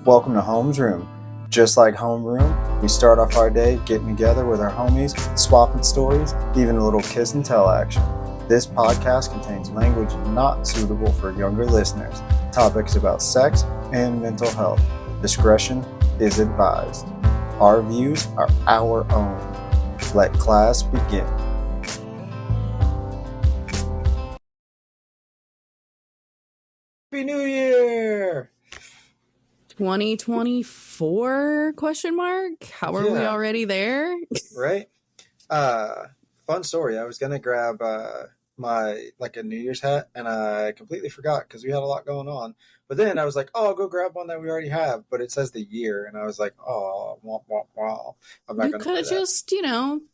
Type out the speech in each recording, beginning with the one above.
Welcome to Home's Room. Just like homeroom, we start off our day getting together with our homies, swapping stories, even a little kiss and tell action. This podcast contains language not suitable for younger listeners, topics about sex and mental health. Discretion is advised. Our views are our own. Let class begin. Happy New Year! 2024 question mark? How are we already there? Right? Fun story. I was gonna grab my a New Year's hat, and I completely forgot because we had a lot going on. But then I was like, "Oh, I'll go grab one that we already have." But it says the year, and I was like, "Oh, wah, wah, wah. I'm not You gonna." could have just,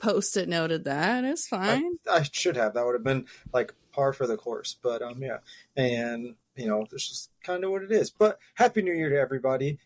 post-it noted that. It's fine. I should have. That would have been like par for the course. But yeah, and this is kind of what it is. But Happy New Year to everybody.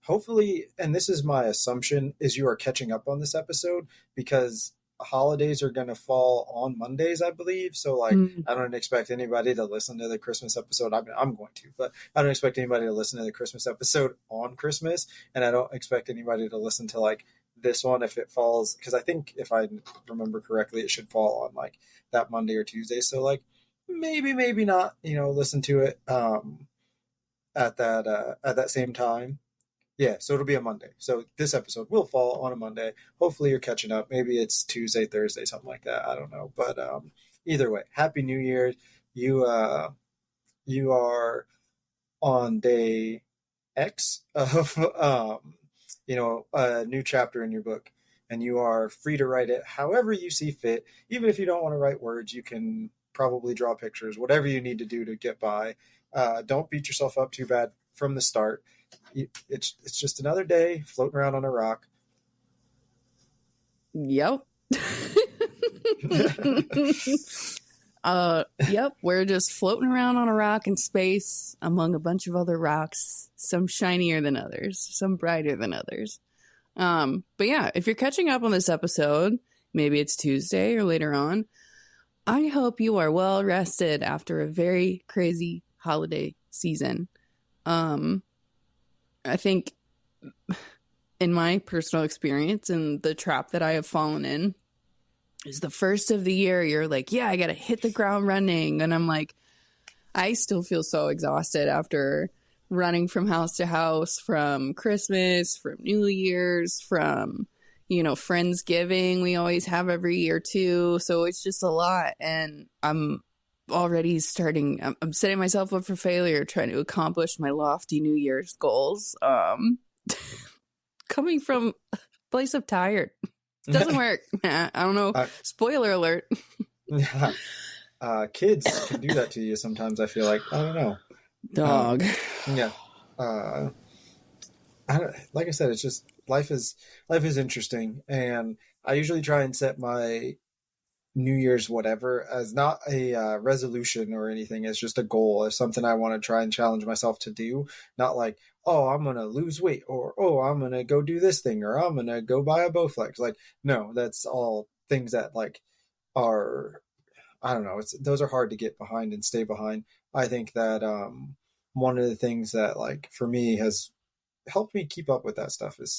Hopefully, and this is my assumption, is you are catching up on this episode because holidays are going to fall on Mondays, I believe. So I don't expect anybody to listen to the Christmas episode. I mean, I'm going to, but I don't expect anybody to listen to the Christmas episode on Christmas. And I don't expect anybody to listen to this one if it falls, because I think if I remember correctly, it should fall on that Monday or Tuesday. So maybe not, listen to it at that same time. Yeah, so it'll be a Monday. So this episode will fall on a Monday. Hopefully you're catching up. Maybe it's Tuesday, Thursday, something like that. I don't know. But either way, Happy New Year. You are on day X of a new chapter in your book, and you are free to write it however you see fit. Even if you don't want to write words, you can probably draw pictures, whatever you need to do to get by. Don't beat yourself up too bad from the start. It's just another day floating around on a rock. Yep. Yep, we're just floating around on a rock in space among a bunch of other rocks, some shinier than others, some brighter than others. But yeah, if you're catching up on this episode, maybe it's Tuesday or later on, I hope you are well rested after a very crazy holiday season. I think in my personal experience and the trap that I have fallen in is the first of the year, you're like, yeah, I got to hit the ground running. And I'm like, I still feel so exhausted after running from house to house, from Christmas, from New Year's, from, Friendsgiving we always have every year too. So it's just a lot. And I'm already I'm setting myself up for failure trying to accomplish my lofty New Year's goals. Coming from a place of tired. Doesn't work. I don't know. Spoiler alert. Kids can do that to you sometimes, I feel like. I don't know. Dog. Yeah. Like I said, it's just life is interesting, and I usually try and set my New Year's whatever as not a resolution or anything. It's just a goal. It's something I want to try and challenge myself to do. Not like, oh, I'm going to lose weight, or, oh, I'm going to go do this thing, or I'm going to go buy a Bowflex. No, that's all things that are, I don't know. Those are hard to get behind and stay behind. I think that one of the things that for me has helped me keep up with that stuff is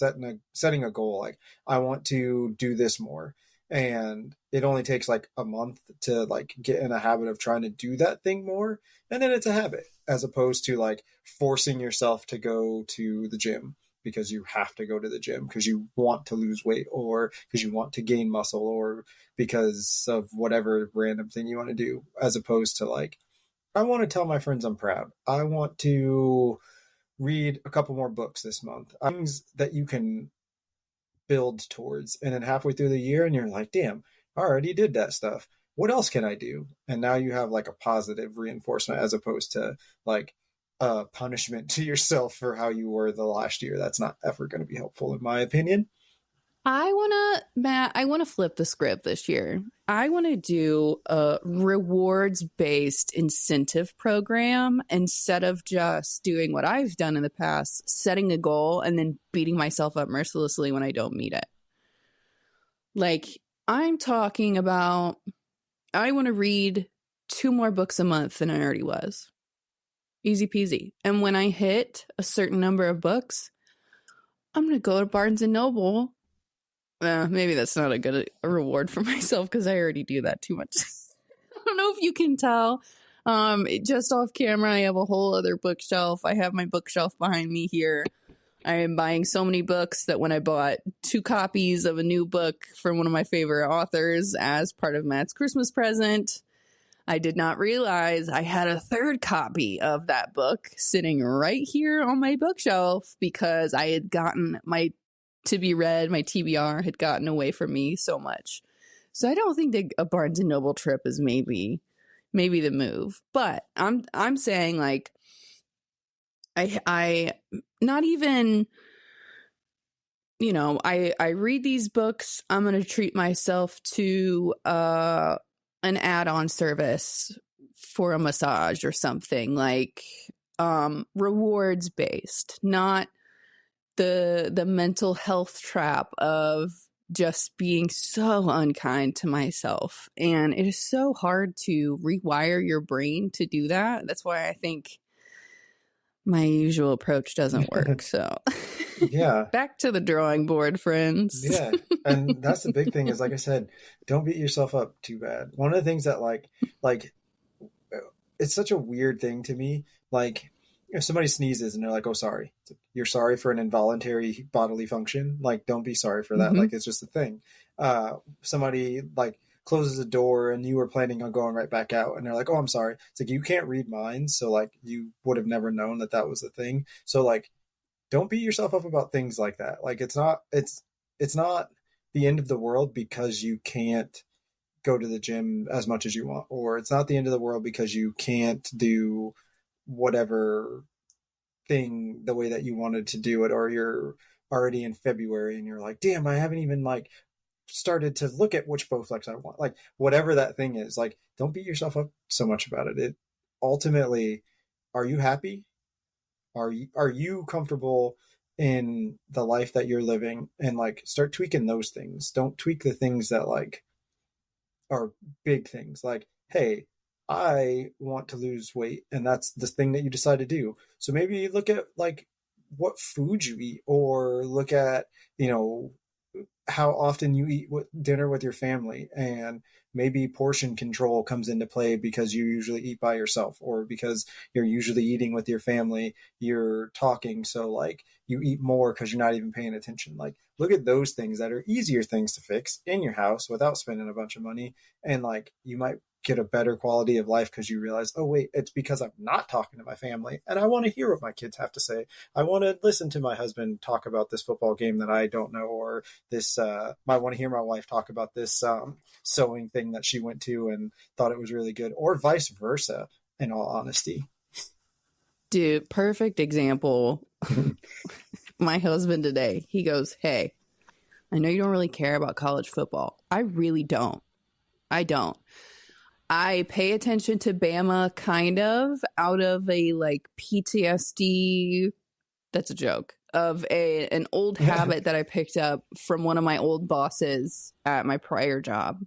setting a goal. I want to do this more. And it only takes a month to get in a habit of trying to do that thing more. And then it's a habit, as opposed to forcing yourself to go to the gym because you have to go to the gym because you want to lose weight, or because you want to gain muscle, or because of whatever random thing you want to do, as opposed to I want to tell my friends I'm proud. I want to read a couple more books this month. Things that you can build towards, and then halfway through the year and you're like, damn, I already did that stuff, what else can I do? And now you have a positive reinforcement, as opposed to punishment to yourself for how you were the last year. That's not ever going to be helpful, in my opinion. I want to flip the script this year. I want to do a rewards-based incentive program instead of just doing what I've done in the past, setting a goal and then beating myself up mercilessly when I don't meet it. I'm talking about, I want to read 2 more books a month than I already was. Easy peasy. And when I hit a certain number of books, I'm going to go to Barnes and Noble. Maybe that's not a reward for myself because I already do that too much. I don't know if you can tell. Just off camera, I have a whole other bookshelf. I have my bookshelf behind me here. I am buying so many books that when I bought 2 copies of a new book from one of my favorite authors as part of Matt's Christmas present, I did not realize I had a 3rd copy of that book sitting right here on my bookshelf because I had gotten my to be read, my TBR had gotten away from me so much. So I don't think that a Barnes and Noble trip is maybe the move. But I'm saying like I not even, you know, I read these books, I'm going to treat myself to an add-on service for a massage or something, like rewards based, not the mental health trap of just being so unkind to myself. And it is so hard to rewire your brain to do that. That's why I think my usual approach doesn't work. So Yeah. Back to the drawing board, friends. Yeah. And that's the big thing is, like I said, don't beat yourself up too bad. One of the things that like it's such a weird thing to me. Like if somebody sneezes and they're like, oh, sorry, you're sorry for an involuntary bodily function. Like, don't be sorry for that. Like, it's just a thing. Somebody like closes a door and you were planning on going right back out and they're like, oh, I'm sorry. It's like, you can't read minds. So like you would have never known that that was the thing. So like, don't beat yourself up about things like that. Like it's not the end of the world because you can't go to the gym as much as you want, or it's not the end of the world because you can't do whatever thing the way that you wanted to do it, or you're already in February and you're like, damn, I haven't even like started to look at which Bowflex I want. Like whatever that thing is, like don't beat yourself up so much about it. It ultimately, are you happy? Are you comfortable in the life that you're living? And like start tweaking those things. Don't tweak the things that like are big things. Like, hey, I want to lose weight, and that's the thing that you decide to do. So maybe look at like what food you eat, or look at, you know, how often you eat dinner with your family, and maybe portion control comes into play because you usually eat by yourself, or because you're usually eating with your family, you're talking. So like you eat more because you're not even paying attention. Like look at those things that are easier things to fix in your house without spending a bunch of money. And like you might get a better quality of life because you realize, oh wait, it's because I'm not talking to my family and I want to hear what my kids have to say. I want to listen to my husband talk about this football game that I don't know, or this I want to hear my wife talk about this sewing thing that she went to and thought it was really good, or vice versa, in all honesty. Dude, perfect example. My husband today, he goes, hey, I know you don't really care about college football. I really don't. I don't. I pay attention to Bama kind of out of a like PTSD, that's a joke, of an old habit that I picked up from one of my old bosses at my prior job.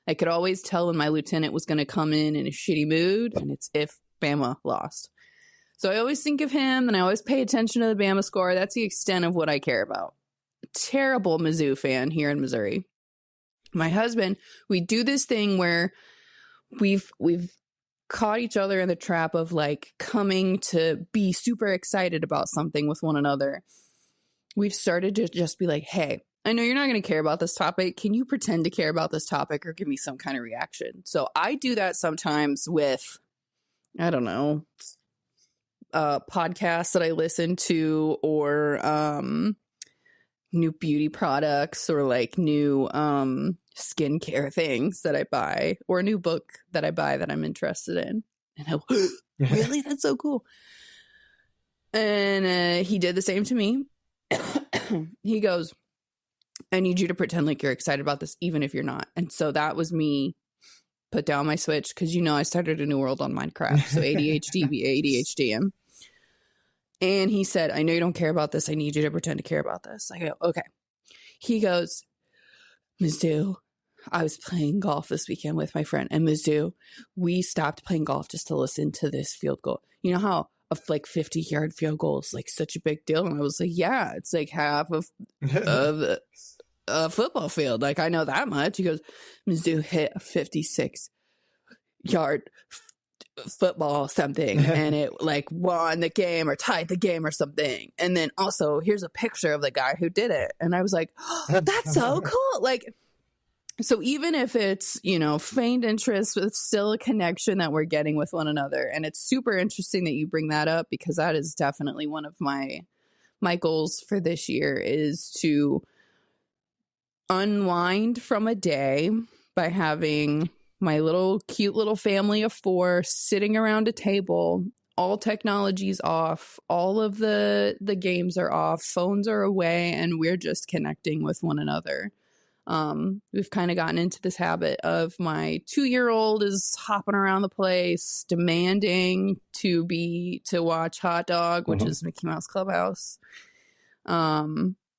I could always tell when my lieutenant was going to come in a shitty mood, and it's if Bama lost. So I always think of him, and I always pay attention to the Bama score. That's the extent of what I care about. Terrible Mizzou fan here in Missouri. My husband, we do this thing where we've caught each other in the trap of like coming to be super excited about something with one another. We've started to just be like, hey, I know you're not going to care about this topic. Can you pretend to care about this topic or give me some kind of reaction? So I do that sometimes with, I don't know, podcasts that I listen to, or new beauty products, or like new skincare things that I buy, or a new book that I buy that I'm interested in. And I really? That's so cool. And he did the same to me. He goes, I need you to pretend like you're excited about this, even if you're not. And so that was me put down my switch, because, you know, I started a new world on Minecraft. So ADHD be ADHD. And he said, I know you don't care about this. I need you to pretend to care about this. I go, okay. He goes, Mizzou, I was playing golf this weekend with my friend, and Mizzou, we stopped playing golf just to listen to this field goal. You know how like 50-yard field goal is like such a big deal. And I was like, yeah, it's like half of a football field. Like, I know that much. He goes, Mizzou hit a 56-yard football something, and it like won the game or tied the game or something. And then also, here's a picture of the guy who did it. And I was like, oh, that's so cool. Like, so even if it's, you know, feigned interest, it's still a connection that we're getting with one another. And it's super interesting that you bring that up, because that is definitely one of my goals for this year, is to unwind from a day by having my little cute little family of 4 sitting around a table. All technology's off, all of the games are off, phones are away, and we're just connecting with one another. We've kind of gotten into this habit of my 2-year-old is hopping around the place demanding to watch Hot Dog, which is Mickey Mouse Clubhouse.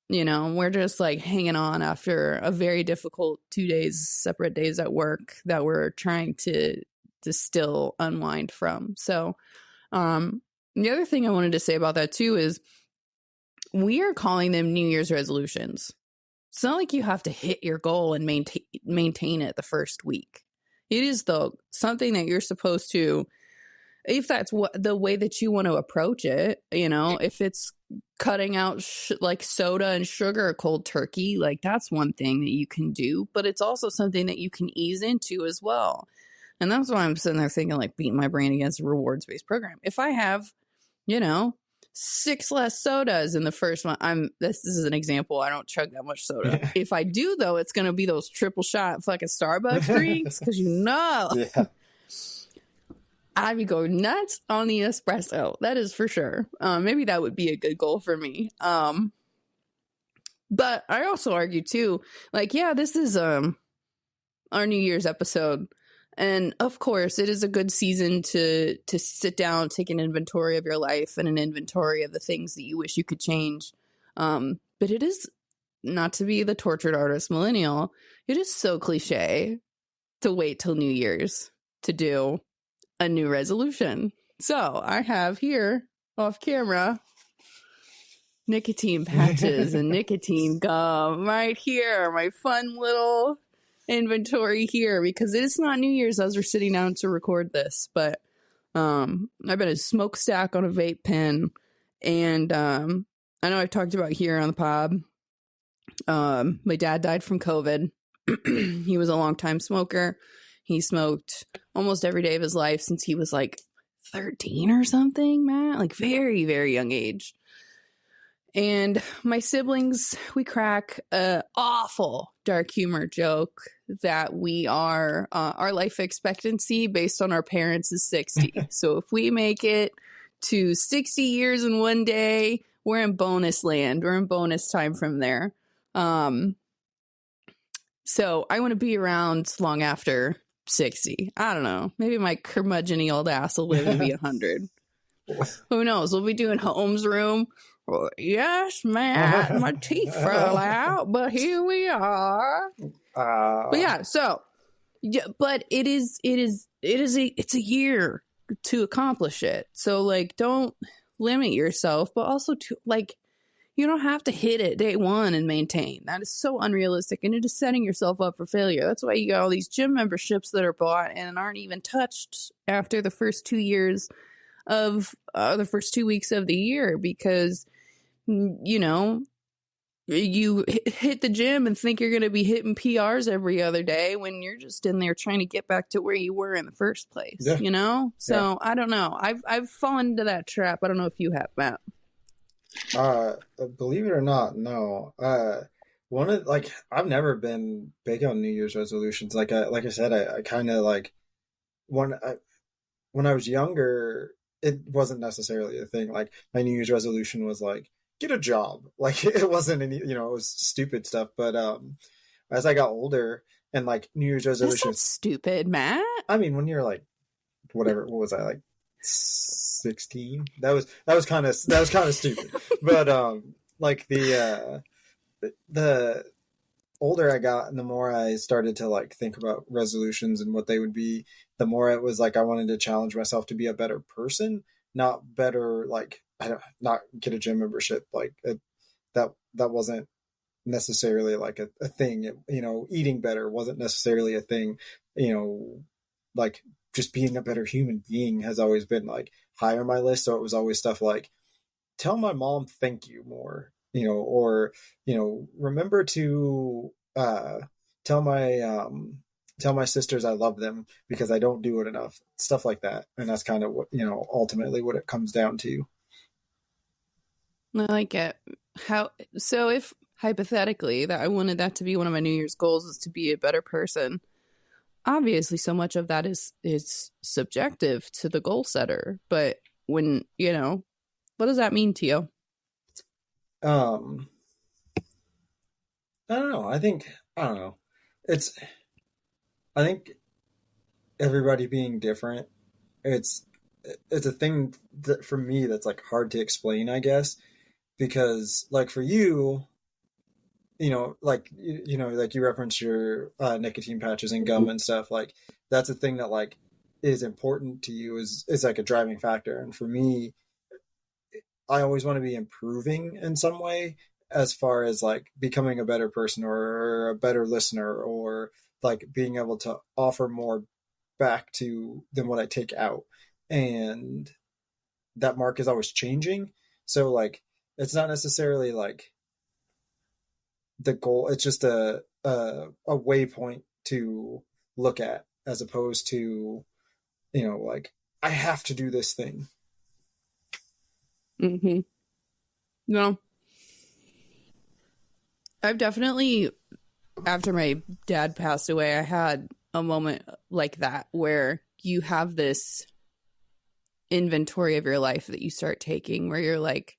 You know, we're just like hanging on after a very difficult 2 days, separate days at work that we're trying to still unwind from. So, the other thing I wanted to say about that too is we are calling them New Year's resolutions. It's not like you have to hit your goal and maintain it the first week. It is something that you're supposed to, if that's the way that you want to approach it, you know, if it's cutting out like soda and sugar cold turkey, like that's one thing that you can do, but it's also something that you can ease into as well. And that's why I'm sitting there thinking, like, beating my brain against a rewards-based program. If I have, you know, 6 less sodas in the first one, this is an example. I don't chug that much soda. If I do, though, it's going to be those triple shot fucking Starbucks drinks, because Yeah. I'd be going nuts on the espresso. That is for sure. Maybe that would be a good goal for me. But I also argue too, like, yeah, this is our New Year's episode. And of course, it is a good season to sit down, take an inventory of your life and an inventory of the things that you wish you could change. But it is, not to be the tortured artist millennial, it is so cliche to wait till New Year's to do a new resolution. So I have here off camera nicotine patches and nicotine gum right here, my fun little inventory here, because it's not New Year's as we're sitting down to record this, but I've been a smokestack on a vape pen, and I know I've talked about here on the pod, my dad died from COVID. He was a long time smoker. He smoked almost every day of his life since he was like 13 or something, Matt, like very, very young age. And my siblings, we crack a awful dark humor joke that we are, our life expectancy based on our parents is 60. So if we make it to 60 years in one day, we're in bonus land. We're in bonus time from there. So I want to be around long after 60. I don't know. Maybe my curmudgeon-y old ass will live to be 100. Who knows? We'll be doing Homes Room. Yes, Matt, my teeth fell out, but here we are. But yeah, so yeah, but it's a year to accomplish it. So like, don't limit yourself, but also to like, you don't have to hit it day one and maintain. That is so unrealistic, and it is setting yourself up for failure. That's why you got all these gym memberships that are bought and aren't even touched after the first 2 years of the first 2 weeks of the year, because you know, you hit the gym and think you're going to be hitting PRs every other day when you're just in there trying to get back to where you were in the first place, you know? So I don't know. I've fallen into that trap. I don't know if you have, Matt. Believe it or not, no. I've never been big on New Year's resolutions. Like I said, I kind of like when I was younger, it wasn't necessarily a thing. Like my New Year's resolution was like, get a job. Like it wasn't any, you know, it was stupid stuff. But as I got older and like New Year's resolutions, that's stupid, Matt. I mean, when you're like, what was I, like 16? That was kind of stupid. But like the older I got and the more I started to like think about resolutions and what they would be, the more it was like I wanted to challenge myself to be a better person, not better, like, I don't, not get a gym membership. Like that wasn't necessarily like a thing. Eating better wasn't necessarily a thing. Like just being a better human being has always been like higher on my list. So it was always stuff like tell my mom thank you more, or remember to tell my tell my sisters I love them because I don't do it enough. Stuff like that. And that's kind of what, ultimately what it comes down to. I like it. So if hypothetically that I wanted that to be one of my New Year's goals is to be a better person, obviously so much of that is subjective to the goal setter. But when, what does that mean to you? I don't know. I don't know. I think everybody being different, it's a thing that for me that's like hard to explain, I guess, because like for you, like like you referenced your nicotine patches and gum and stuff, like that's a thing that like is important to you, is like a driving factor. And for me, I always want to be improving in some way, as far as like becoming a better person or a better listener, or like being able to offer more back to than what I take out. And that mark is always changing. So like it's not necessarily like the goal, it's just a waypoint to look at, as opposed to like I have to do this thing. Mm-hmm. No, I've definitely, after my dad passed away, I had a moment like that where you have this inventory of your life that you start taking, where you're like,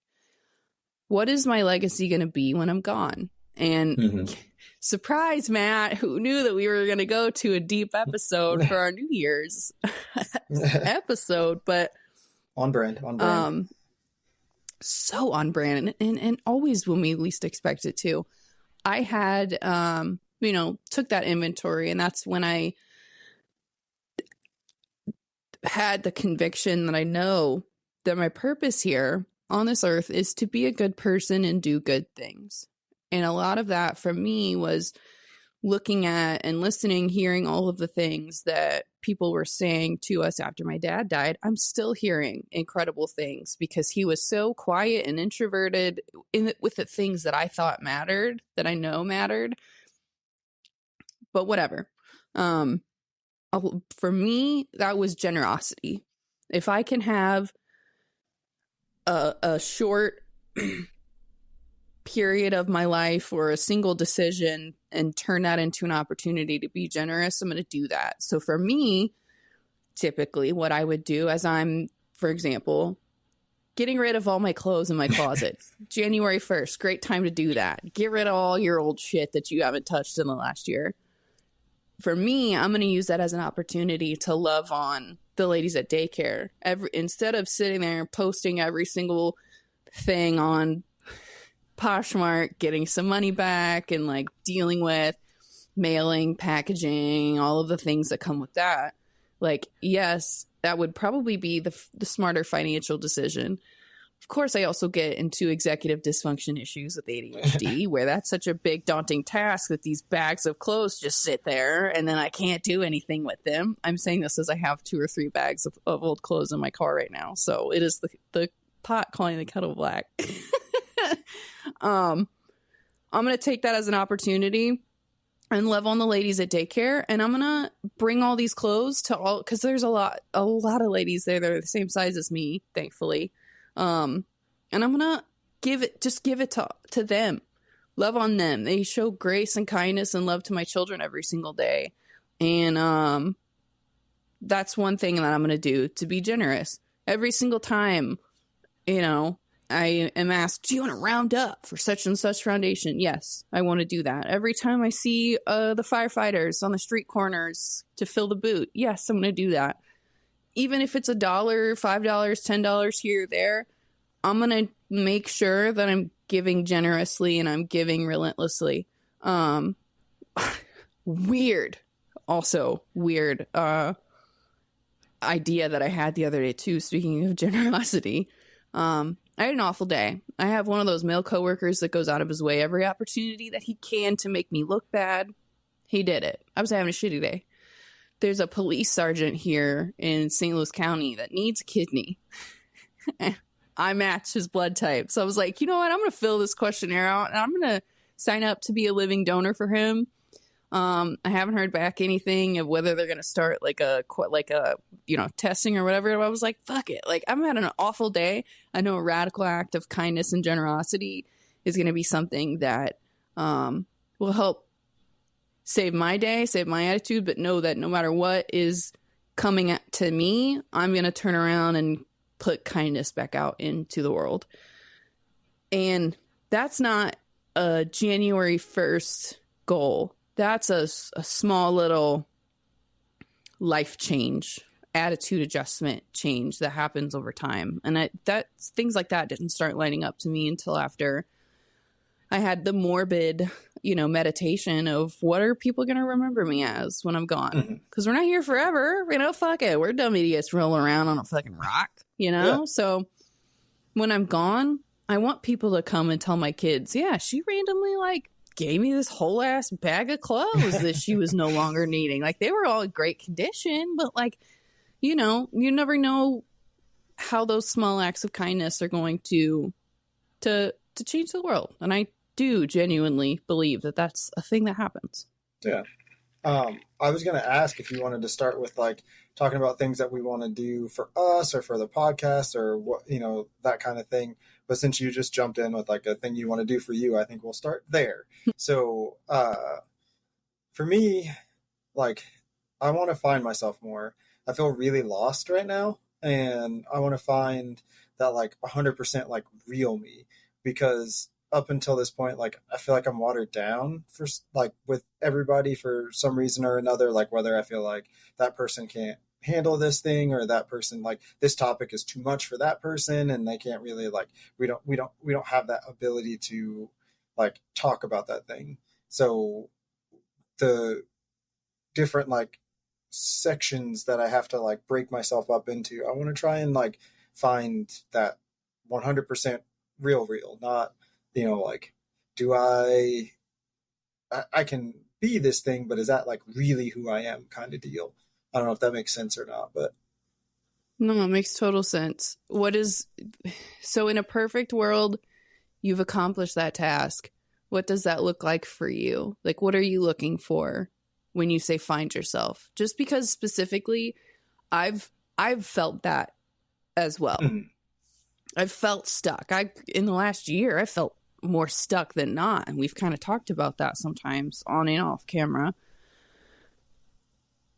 what is my legacy going to be when I'm gone? And surprise, Matt, who knew that we were going to go to a deep episode for our New Year's episode, but on brand. So on brand, and always when we least expect it to. I had, took that inventory, and that's when I had the conviction that I know that my purpose here on this earth is to be a good person and do good things. And a lot of that for me was looking at and listening, hearing all of the things that people were saying to us after my dad died. I'm still hearing incredible things because he was so quiet and introverted with the things that I thought mattered, that I know mattered. But whatever. For me, that was generosity. If I can have a short period of my life or a single decision and turn that into an opportunity to be generous, I'm going to do that. So for me, typically what I would do, as I'm, for example, getting rid of all my clothes in my closet, January 1st, great time to do that. Get rid of all your old shit that you haven't touched in the last year. For me, I'm going to use that as an opportunity to love on the ladies at daycare. Instead of sitting there posting every single thing on Poshmark, getting some money back, and like dealing with mailing, packaging, all of the things that come with that. Like, yes, that would probably be the smarter financial decision. Of course, I also get into executive dysfunction issues with ADHD, where that's such a big, daunting task that these bags of clothes just sit there and then I can't do anything with them. I'm saying this as I have 2 or 3 bags of old clothes in my car right now. So it is the pot calling the kettle black. I'm going to take that as an opportunity and love on the ladies at daycare. And I'm going to bring all these clothes to all, because there's a lot of ladies there that are the same size as me, thankfully. And I'm going to give it to them, love on them. They show grace and kindness and love to my children every single day. And, that's one thing that I'm going to do, to be generous every single time. I am asked, do you want to round up for such and such foundation? Yes, I want to do that. Every time I see the firefighters on the street corners to fill the boot, yes, I'm going to do that. Even if it's $1, $5, $10 here or there, I'm going to make sure that I'm giving generously and I'm giving relentlessly. Weird. Also weird. idea that I had the other day too, speaking of generosity. I had an awful day. I have one of those male coworkers that goes out of his way every opportunity that he can to make me look bad. He did it. I was having a shitty day. There's a police sergeant here in St. Louis County that needs a kidney. I match his blood type. So I was like, you know what? I'm going to fill this questionnaire out and I'm going to sign up to be a living donor for him. I haven't heard back anything of whether they're going to start like a testing or whatever. I was like, fuck it. Like, I'm having an awful day. I know a radical act of kindness and generosity is going to be something that will help save my day, save my attitude, but know that no matter what is coming to me, I'm going to turn around and put kindness back out into the world. And that's not a January 1st goal. That's a small little life change, attitude adjustment change that happens over time. And things like that didn't start lining up to me until after I had the morbid, meditation of what are people going to remember me as when I'm gone? Because we're not here forever. Fuck it. We're dumb idiots rolling around on a fucking rock, Yeah. So when I'm gone, I want people to come and tell my kids, yeah, she randomly gave me this whole ass bag of clothes that she was no longer needing. Like, they were all in great condition, but you never know how those small acts of kindness are going to change the world. And I do genuinely believe that that's a thing that happens. Yeah. I was going to ask if you wanted to start with talking about things that we want to do for us or for the podcast or what, that kind of thing. But since you just jumped in with a thing you want to do for you, I think we'll start there. So, for me, I want to find myself more. I feel really lost right now. And I want to find that 100% real me, because up until this point, I feel like I'm watered down for with everybody for some reason or another, whether I feel like that person can't handle this thing or that person, this topic is too much for that person and they can't really we don't have that ability to talk about that thing. So the different sections that I have to break myself up into, I want to try and find that 100% real, not do I can be this thing, but is that really who I am kind of deal? I don't know if that makes sense or not, but no, it makes total sense. So in a perfect world, you've accomplished that task. What does that look like for you? What are you looking for when you say find yourself? Just because specifically I've felt that as well. Mm-hmm. I've felt stuck. In the last year, I felt more stuck than not. And we've kind of talked about that sometimes on and off camera.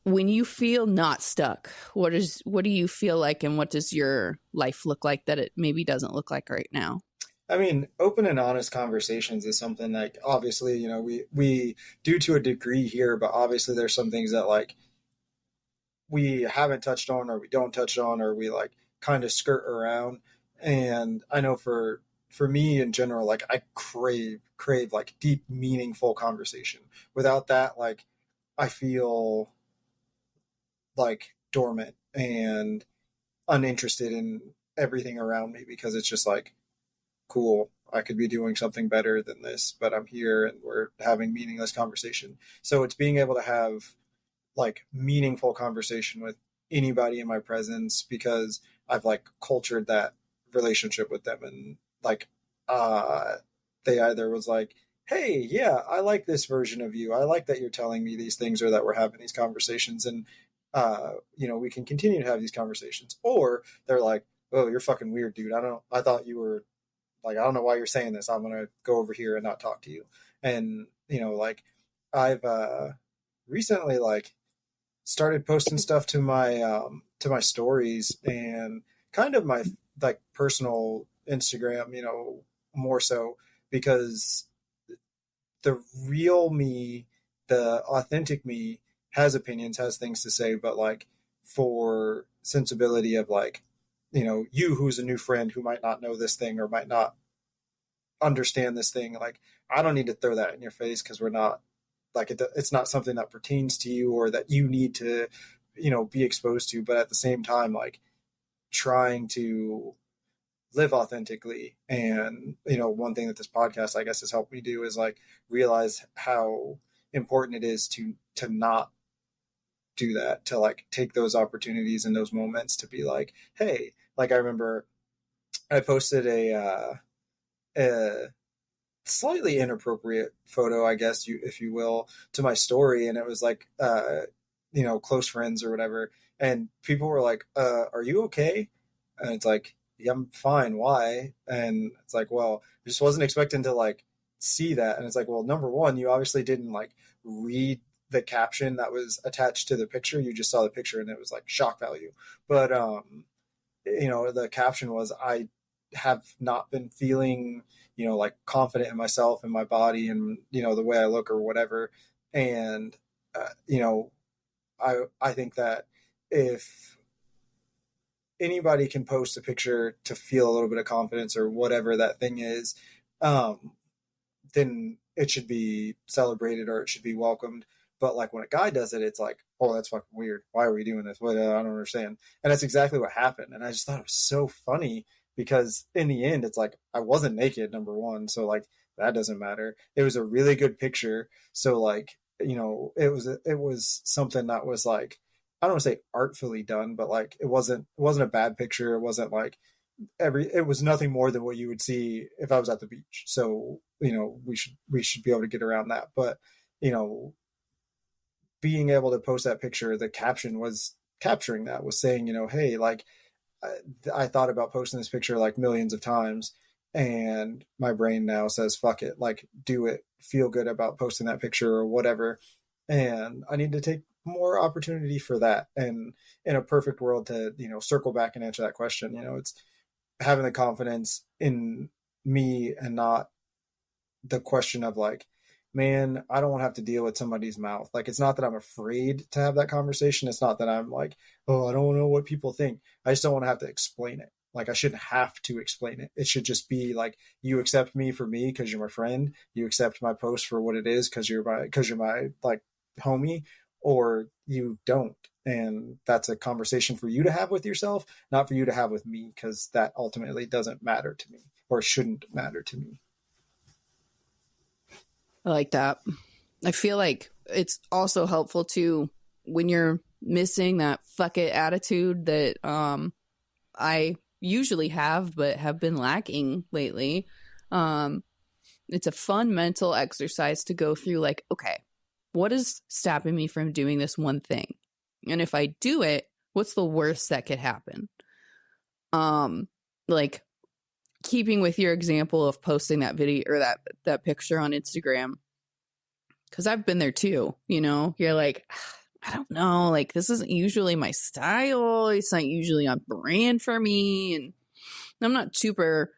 When you feel not stuck, what do you feel like, and what does your life look like that it maybe doesn't look like right now? I mean, open and honest conversations is something obviously, we do to a degree here, but obviously there's some things that we haven't touched on or we don't touch on or we kind of skirt around. And I know for me in general, I crave deep, meaningful conversation. Without that, I feel dormant and uninterested in everything around me, because it's just cool, I could be doing something better than this, but I'm here and we're having meaningless conversation. So it's being able to have meaningful conversation with anybody in my presence, because I've cultured that relationship with them. And they either was hey, yeah, I like this version of you, I like that you're telling me these things, or that we're having these conversations, and we can continue to have these conversations. Or they're oh, you're fucking weird, dude, I thought you were I don't know why you're saying this, I'm gonna go over here and not talk to you. And I've recently started posting stuff to my stories and kind of my personal Instagram, more so, because the real me, the authentic me, has opinions, has things to say, but for sensibility of you who's a new friend who might not know this thing or might not understand this thing, I don't need to throw that in your face, because we're not it's not something that pertains to you or that you need to be exposed to, but at the same time, like trying to live authentically. And, one thing that this podcast, I guess, has helped me do is like realize how important it is to not do that, to like take those opportunities and those moments to be like, hey, like I remember I posted a slightly inappropriate photo, I guess, if you will, to my story, and it was like close friends or whatever, and people were like, are you okay? And it's like, yeah, I'm fine, why? And it's like, well, I just wasn't expecting to like see that. And it's like, well, number one, you obviously didn't like read the caption that was attached to the picture. You just saw the picture and it was like shock value. But the caption was, I have not been feeling like confident in myself and my body and the way I look or whatever. And I think that if anybody can post a picture to feel a little bit of confidence or whatever that thing is, then it should be celebrated or it should be welcomed. But like when a guy does it, it's like, oh, that's fucking weird. Why are we doing this? I don't understand. And that's exactly what happened. And I just thought it was so funny because in the end, it's like, I wasn't naked, number one. So like, that doesn't matter. It was a really good picture. So like, it was something that was like, I don't want to say artfully done, but like, it wasn't a bad picture. It wasn't like it was nothing more than what you would see if I was at the beach. So, we should be able to get around that. But, being able to post that picture, the caption was capturing that, was saying, hey, like I thought about posting this picture like millions of times and my brain now says, fuck it, like do it, feel good about posting that picture or whatever. And I need to take more opportunity for that. And in a perfect world to, circle back and answer that question, it's having the confidence in me and not the question of like, man, I don't want to have to deal with somebody's mouth. Like, it's not that I'm afraid to have that conversation. It's not that I'm like, oh, I don't know what people think. I just don't want to have to explain it. Like, I shouldn't have to explain it. It should just be like, you accept me for me because you're my friend. You accept my post for what it is because you're my like homie, or you don't. And that's a conversation for you to have with yourself, not for you to have with me, because that ultimately doesn't matter to me or shouldn't matter to me. I like that. I feel like it's also helpful too when you're missing that fuck it attitude that I usually have but have been lacking lately. It's a fun mental exercise to go through like, okay, what is stopping me from doing this one thing? And if I do it, what's the worst that could happen? Like keeping with your example of posting that video or that picture on Instagram, because I've been there too, you're like, I don't know, like this isn't usually my style. It's not usually on brand for me. And I'm not super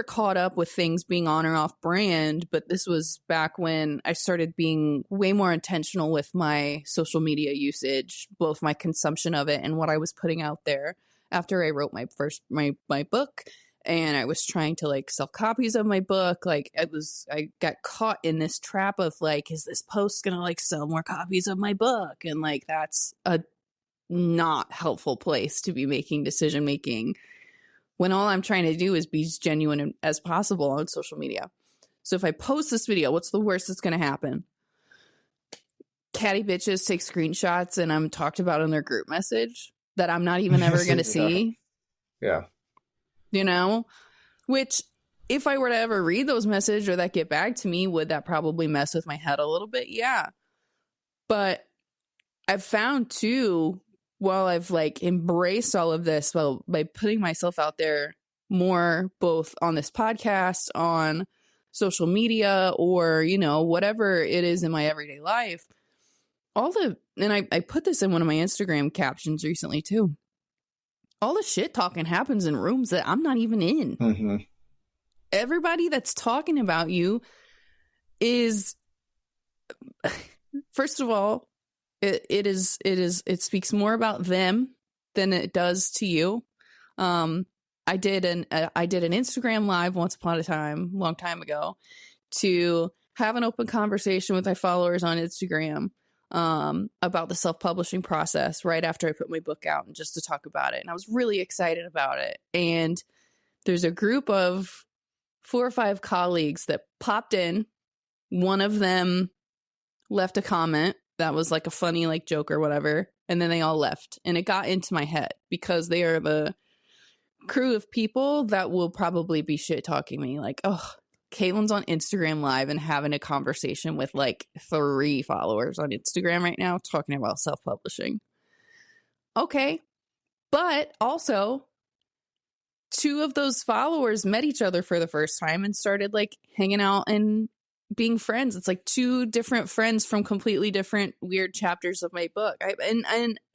caught up with things being on or off brand, but this was back when I started being way more intentional with my social media usage, both my consumption of it and what I was putting out there after I wrote my book. And I was trying to like sell copies of my book. Like I got caught in this trap of like, is this post going to like sell more copies of my book? And like, that's a not helpful place to be making decision making when all I'm trying to do is be as genuine as possible on social media. So if I post this video, what's the worst that's going to happen? Catty bitches take screenshots and I'm talked about in their group message that I'm not even ever going to see. Yeah. Which if I were to ever read those messages or that get back to me, would that probably mess with my head a little bit? Yeah. But I've found too, while I've like embraced all of this, well, by putting myself out there more, both on this podcast, on social media, or, whatever it is in my everyday life, and I put this in one of my Instagram captions recently too. All the shit talking happens in rooms that I'm not even in. Mm-hmm. Everybody that's talking about you is, first of all, it speaks more about them than it does to you. I did an Instagram live once upon a time, long time ago, to have an open conversation with my followers on Instagram about the self-publishing process right after I put my book out, and just to talk about it. And I was really excited about it. And there's a group of 4 or 5 colleagues that popped in. One of them left a comment that was like a funny like joke or whatever, and then they all left. And it got into my head because they are the crew of people that will probably be shit talking me like, oh, Kaitlin's on Instagram live and having a conversation with like 3 followers on Instagram right now talking about self-publishing. Okay. But also 2 of those followers met each other for the first time and started like hanging out and being friends. It's like 2 different friends from completely different weird chapters of my book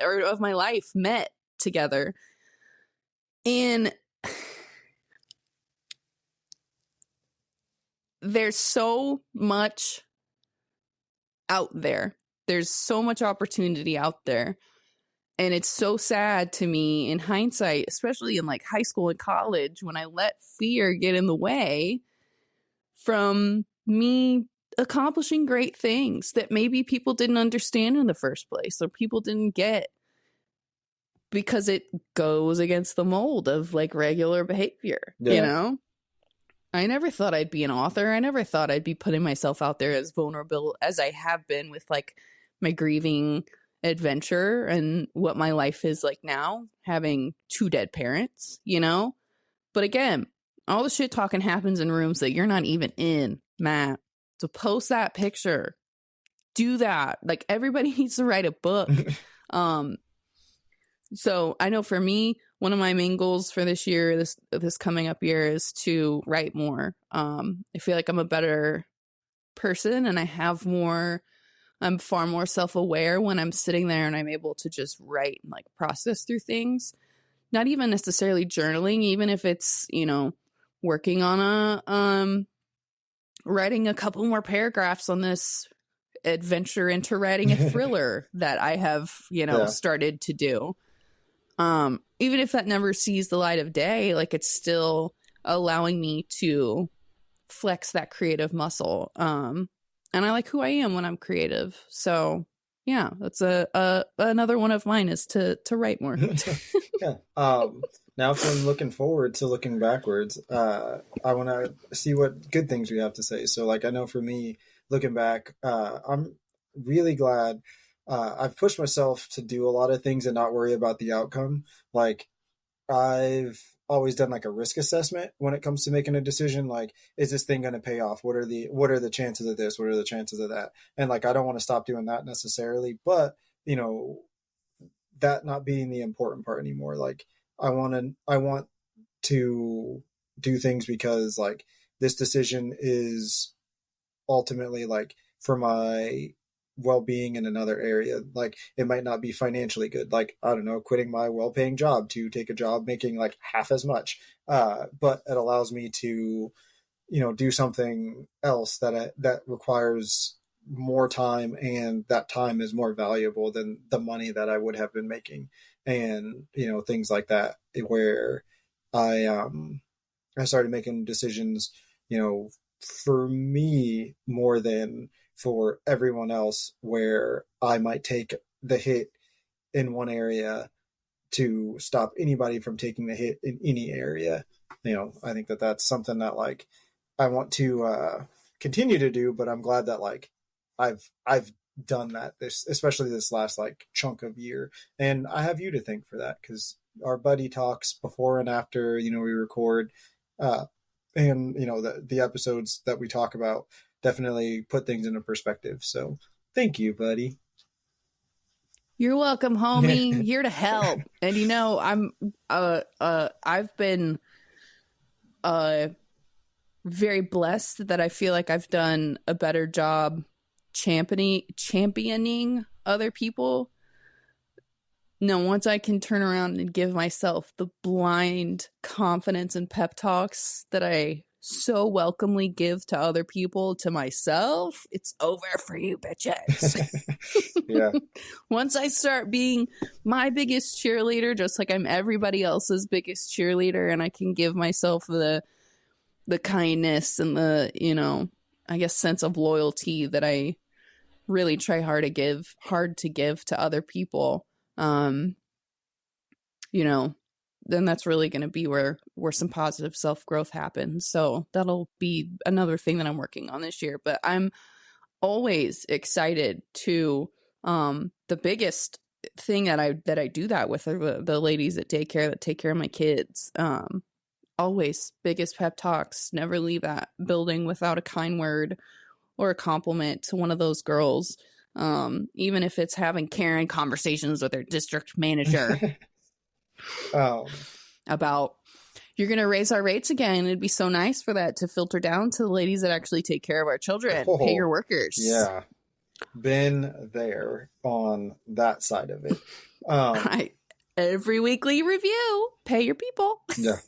or of my life met together. And there's so much out there. There's so much opportunity out there. And it's so sad to me in hindsight, especially in like high school and college, when I let fear get in the way from me accomplishing great things that maybe people didn't understand in the first place, or people didn't get because it goes against the mold of like regular behavior, you know? I never thought I'd be an author. I never thought I'd be putting myself out there as vulnerable as I have been with like my grieving adventure and what my life is like now, having 2 dead parents, you know? But again, all the shit talking happens in rooms that you're not even in, Matt. So post that picture. Do that. Like, everybody needs to write a book. So I know for me, one of my main goals for this year, this coming up year, is to write more. I feel like I'm a better person, and I'm far more self-aware when I'm sitting there and I'm able to just write and like process through things. Not even necessarily journaling, even if it's, you know, working on writing a couple more paragraphs on this adventure into writing a thriller that I have, you know, started to do. Even if that never sees the light of day, like, it's still allowing me to flex that creative muscle. And I like who I am when I'm creative. So yeah, that's another one of mine, is to write more. Yeah. Now from looking forward to looking backwards, I want to see what good things we have to say. So like, I know for me, looking back, I'm really glad I've pushed myself to do a lot of things and not worry about the outcome. Like, I've always done like a risk assessment when it comes to making a decision. Like, is this thing going to pay off? What are the chances of this? What are the chances of that? And like, I don't want to stop doing that necessarily, but you know, that not being the important part anymore. Like, I want to do things because like this decision is ultimately like for my well-being in another area. Like, it might not be financially good, like, I don't know, quitting my well-paying job to take a job making like half as much, but it allows me to, you know, do something else that requires more time, and that time is more valuable than the money that I would have been making. And you know, things like that, where I started making decisions, you know, for me more than for everyone else, where I might take the hit in one area to stop anybody from taking the hit in any area. You know, I think that that's something that like I want to continue to do, but I'm glad that like I've done that, especially this last like chunk of year. And I have you to thank for that, because our buddy talks before and after, you know, we record, and you know, the episodes that we talk about definitely put things into perspective. So thank you, buddy. You're welcome, homie. Here to help. And you know, I've been very blessed that I feel like I've done a better job championing other people. No, once I can turn around and give myself the blind confidence and pep talks that I so welcomely give to other people, to myself, it's over for you bitches. Yeah. Once I start being my biggest cheerleader, just like I'm everybody else's biggest cheerleader, and I can give myself the kindness and the, you know, I guess sense of loyalty that I really try hard to give to other people, you know, then that's really going to be where some positive self-growth happens. So that'll be another thing that I'm working on this year. But I'm always excited to, the biggest thing that I do that with are the ladies at daycare that take care of my kids. Always biggest pep talks, never leave that building without a kind word or a compliment to one of those girls. Even if it's having Karen conversations with their district manager about, you're going to raise our rates again. It'd be so nice for that to filter down to the ladies that actually take care of our children. Pay your workers. Yeah. Been there on that side of it. Every weekly review, pay your people. Yeah.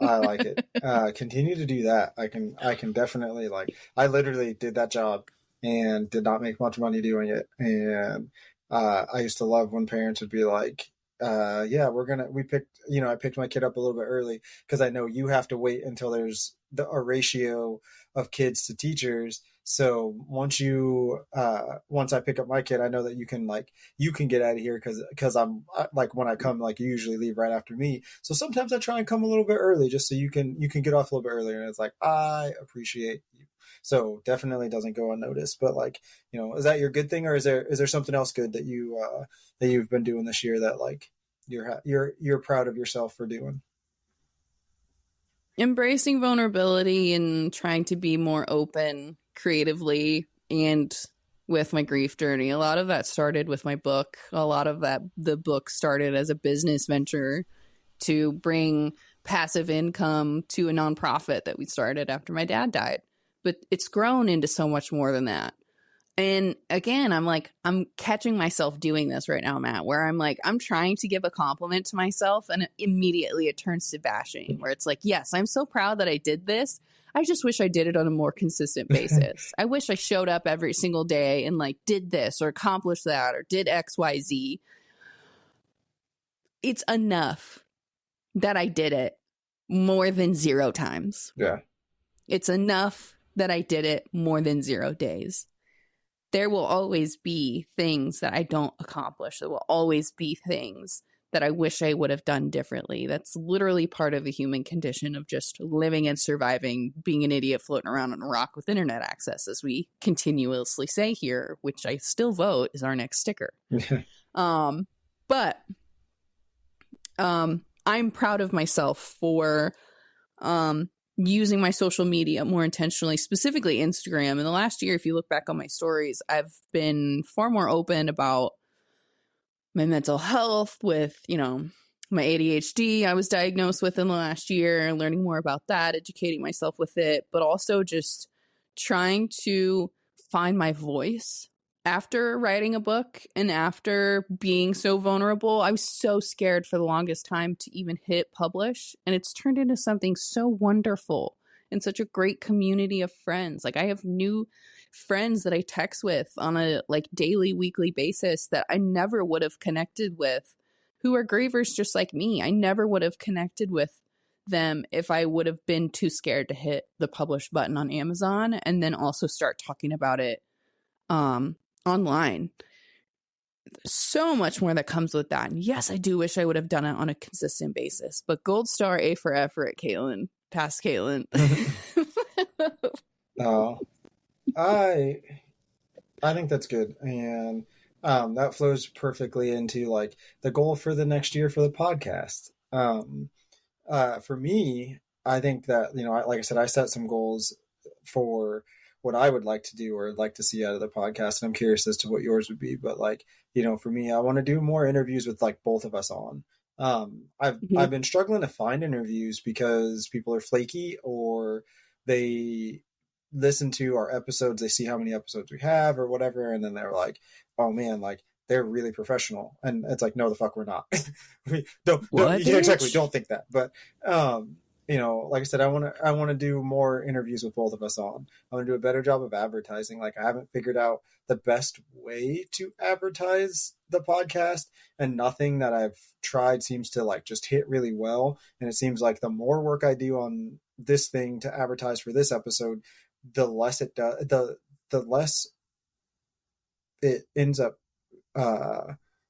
I like it. Continue to do that. I can definitely, like, I literally did that job and did not make much money doing it. And I used to love when parents would be like, I picked my kid up a little bit early because I know you have to wait until there's a ratio of kids to teachers. So once I pick up my kid, I know that you can get out of here because I'm like, when I come, like, you usually leave right after me. So sometimes I try and come a little bit early just so you can get off a little bit earlier. And it's like, I appreciate you. So definitely doesn't go unnoticed. But, like, is that your good thing, or is there something else good that you've been doing this year that, like, you're proud of yourself for doing? Embracing vulnerability and trying to be more open creatively and with my grief journey. A lot of that started with my book. A lot of the book started as a business venture to bring passive income to a nonprofit that we started after my dad died. But it's grown into so much more than that. And again, I'm catching myself doing this right now, Matt, where I'm trying to give a compliment to myself, and immediately it turns to bashing, where it's like, yes, I'm so proud that I did this. I just wish I did it on a more consistent basis. I wish I showed up every single day and, like, did this or accomplished that or did X, Y, Z. It's enough that I did it more than 0 times. Yeah. It's enough that I did it more than 0 days. There will always be things that I don't accomplish. There will always be things that I wish I would have done differently. That's literally part of the human condition of just living and surviving, being an idiot floating around on a rock with internet access, as we continuously say here, which I still vote is our next sticker. But I'm proud of myself for using my social media more intentionally, specifically Instagram. In the last year, if you look back on my stories, I've been far more open about my mental health with, my ADHD I was diagnosed with in the last year, learning more about that, educating myself with it, but also just trying to find my voice. After writing a book and after being so vulnerable, I was so scared for the longest time to even hit publish. And it's turned into something so wonderful and such a great community of friends. Like, I have new friends that I text with on a daily, weekly basis that I never would have connected with, who are grievers just like me. I never would have connected with them if I would have been too scared to hit the publish button on Amazon and then also start talking about it online. So much more that comes with that. And yes, I do wish I would have done it on a consistent basis, but gold star A for effort, Kaitlin. Past Kaitlin. I think that's good. And that flows perfectly into, like, the goal for the next year for the podcast. For me, I think that, like I said, I set some goals for what I would like to do or like to see out of the podcast. And I'm curious as to what yours would be. But, like, for me, I want to do more interviews with, like, both of us on. I've been struggling to find interviews because people are flaky, or they listen to our episodes, they see how many episodes we have or whatever, and then they're like, oh man, like, they're really professional. And it's like, no, the fuck we're not. We don't yeah, exactly, don't think that. But like I said, I want to do more interviews with both of us on. I want to do a better job of advertising. Like, I haven't figured out the best way to advertise the podcast, and nothing that I've tried seems to, like, just hit really well. And it seems like the more work I do on this thing to advertise for this episode, the less it does, the less it ends up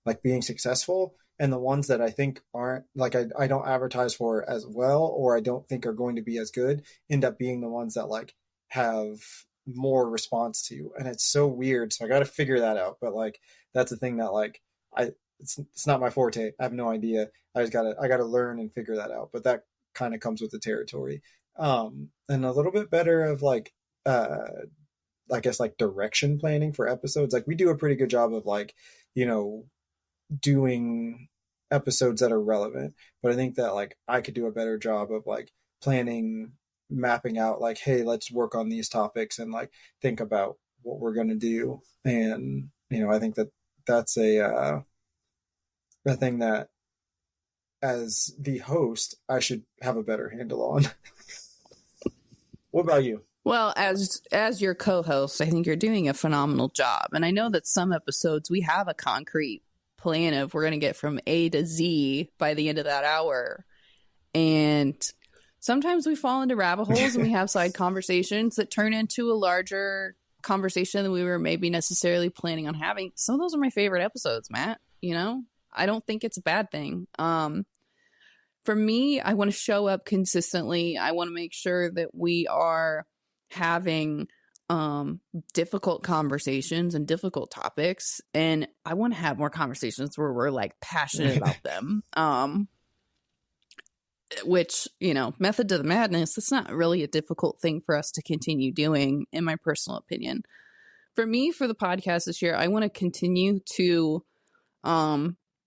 like being successful, and the ones that I think aren't, like I don't advertise for as well, or I don't think are going to be as good, end up being the ones that like have more response to. And it's so weird, so I got to figure that out. But like that's the thing that like I it's not my forte. I have no idea. I gotta learn and figure that out. But that kind of comes with the territory. And a little bit better of like I guess like direction planning for episodes. Like we do a pretty good job of like, you know, doing episodes that are relevant, but I think that like I could do a better job of like planning, mapping out like, hey, let's work on these topics and like think about what we're going to do. And you know, I think that that's a thing that as the host I should have a better handle on. What about you? Well, as your co-host, I think you're doing a phenomenal job. And I know that some episodes we have a concrete plan of we're going to get from A to Z by the end of that hour. And sometimes we fall into rabbit holes and we have side conversations that turn into a larger conversation than we were maybe necessarily planning on having. Some of those are my favorite episodes, Matt. You know, I don't think it's a bad thing. For me, I want to show up consistently. I want to make sure that we are having difficult conversations and difficult topics, and I want to have more conversations where we're like passionate about them, which, you know, method to the madness, it's not really a difficult thing for us to continue doing, in my personal opinion. For me, for the podcast this year, I want to continue to